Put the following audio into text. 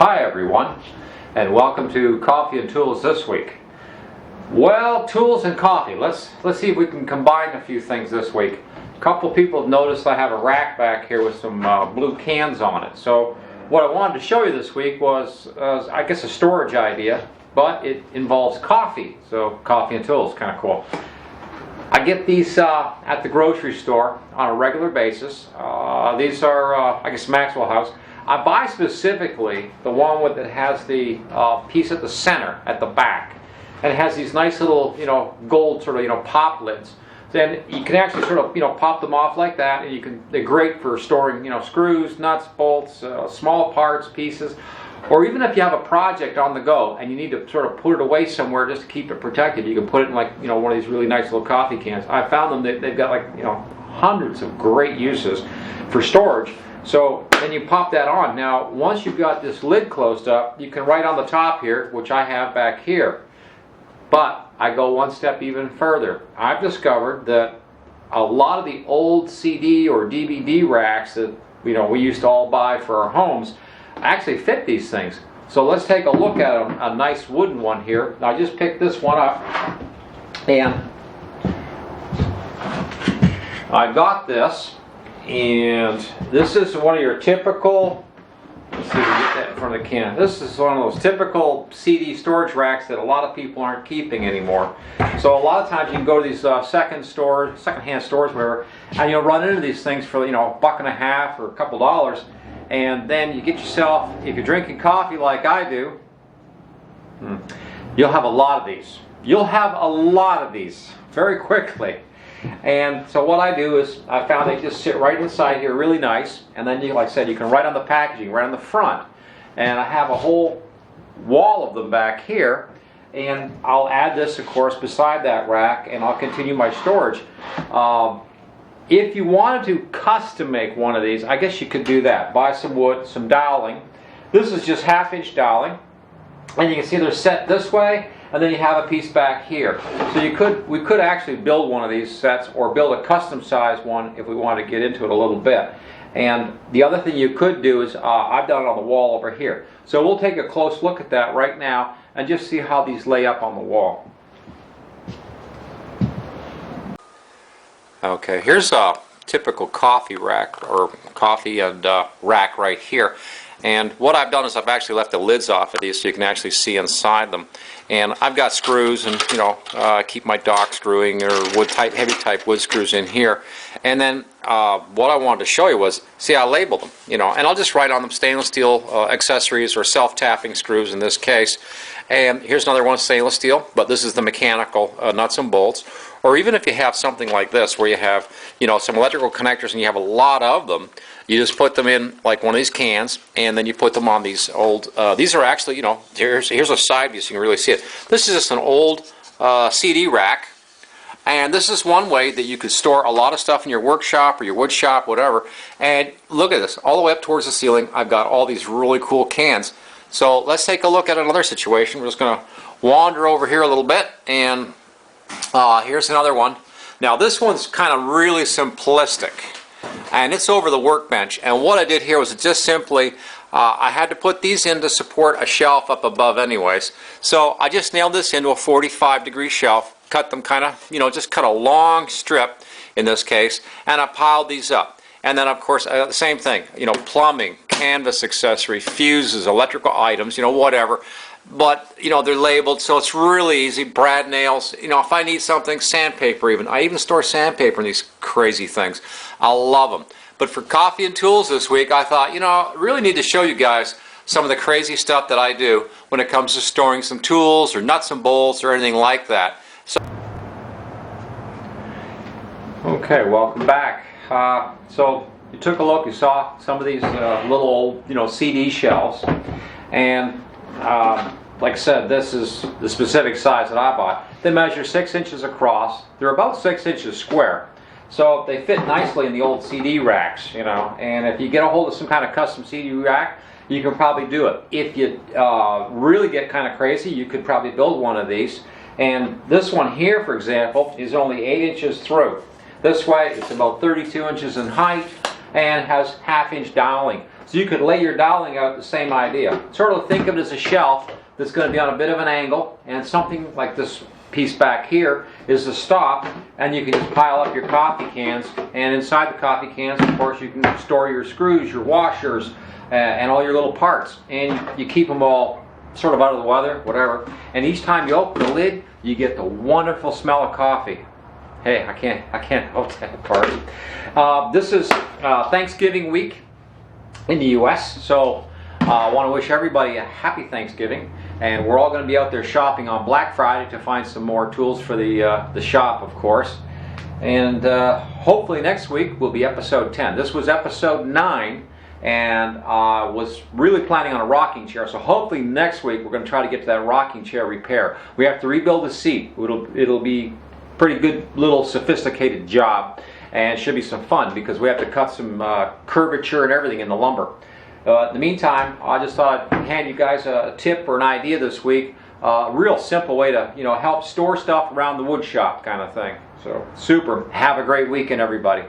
Hi everyone, and welcome to Coffee and Tools this week. Well, tools and coffee. Let's see if we can combine a few things this week. A couple people have noticed I have a rack back here with some blue cans on it. So what I wanted to show you this week was, I guess, a storage idea, but it involves coffee. So coffee and tools, kind of cool. I get these at the grocery store on a regular basis. These are, I guess, Maxwell House. I buy specifically the one that has the piece at the center, at the back, and it has these nice little, gold sort of, pop lids. Then you can actually sort of, pop them off like that, and they're great for storing, screws, nuts, bolts, small parts, pieces, or even if you have a project on the go and you need to sort of put it away somewhere just to keep it protected, you can put it in like, one of these really nice little coffee cans. I found them, they've got like, hundreds of great uses for storage. So then you pop that on. Now, once you've got this lid closed up, you can write on the top here, which I have back here. But I go one step even further. I've discovered that a lot of the old CD or DVD racks that we used to all buy for our homes actually fit these things. So let's take a look at a nice wooden one here. I just picked this one up, and I got this. And this is one of your typical, let's see if we get that in front of the can. This is one of those typical CD storage racks that a lot of people aren't keeping anymore. So a lot of times you can go to these second-hand stores, whatever, and you'll run into these things for $1.50 or a couple dollars, and then you get yourself, if you're drinking coffee like I do, you'll have a lot of these. You'll have a lot of these very quickly. And so what I do is, I found they just sit right inside here really nice, and then like I said, you can write on the packaging, right on the front. And I have a whole wall of them back here, and I'll add this, of course, beside that rack, and I'll continue my storage. If you wanted to custom make one of these, I guess you could do that. Buy some wood, some doweling. This is just 1/2-inch doweling, and you can see they're set this way, and then you have a piece back here. So we could actually build one of these sets, or build a custom size one if we want to get into it a little bit. And the other thing you could do is, I've done it on the wall over here. So we'll take a close look at that right now and just see how these lay up on the wall. Okay, here's a typical coffee rack, or coffee and rack right here. And what I've done is I've actually left the lids off of these so you can actually see inside them. And I've got screws, and keep my dock screwing or heavy type wood screws in here. And then what I wanted to show you was, see, I labeled them, and I'll just write on them stainless steel accessories, or self-tapping screws in this case. And here's another one, stainless steel, but this is the mechanical nuts and bolts. Or even if you have something like this where you have, some electrical connectors and you have a lot of them, you just put them in like one of these cans, and then you put them on these old, these are actually, here's a side view so you can really see it. This is just an old CD rack, and this is one way that you could store a lot of stuff in your workshop or your wood shop, whatever. And look at this, all the way up towards the ceiling, I've got all these really cool cans. So let's take a look at another situation. We're just going to wander over here a little bit, and here's another one. Now this one's kind of really simplistic, and it's over the workbench. And what I did here was just simply, I had to put these in to support a shelf up above anyways. So I just nailed this into a 45-degree shelf, cut them kind of, just cut a long strip in this case, and I piled these up. And then of course, the same thing, plumbing, canvas accessory, fuses, electrical items, whatever. But, they're labeled, so it's really easy. Brad nails, if I need something, sandpaper even. I even store sandpaper in these crazy things. I love them. But for coffee and tools this week, I thought, I really need to show you guys some of the crazy stuff that I do when it comes to storing some tools or nuts and bolts or anything like that. So, okay, welcome back. So you took a look, you saw some of these little old, CD shelves, and like I said, this is the specific size that I bought. They measure 6 inches across. They're about 6 inches square. So they fit nicely in the old CD racks, and if you get a hold of some kind of custom CD rack, you can probably do it. If you really get kind of crazy, you could probably build one of these. And this one here, for example, is only 8 inches through. This way, it's about 32 inches in height, and has half-inch doweling. So you could lay your doweling out the same idea. Sort of think of it as a shelf that's going to be on a bit of an angle, and something like this piece back here is the stop, and you can just pile up your coffee cans, and inside the coffee cans, of course, you can store your screws, your washers, and all your little parts, and you keep them all sort of out of the weather, whatever, and each time you open the lid, you get the wonderful smell of coffee. Hey, I can't help that part. This is Thanksgiving week in the U.S., so I want to wish everybody a happy Thanksgiving, and we're all going to be out there shopping on Black Friday to find some more tools for the shop, of course. And hopefully next week will be episode 10. This was episode 9, and I was really planning on a rocking chair, so hopefully next week we're going to try to get to that rocking chair repair. We have to rebuild the seat. It'll be pretty good little sophisticated job, and it should be some fun because we have to cut some curvature and everything in the lumber. In the meantime, I just thought I'd hand you guys a tip or an idea this week. A real simple way to help store stuff around the wood shop kind of thing. So super. Have a great weekend, everybody.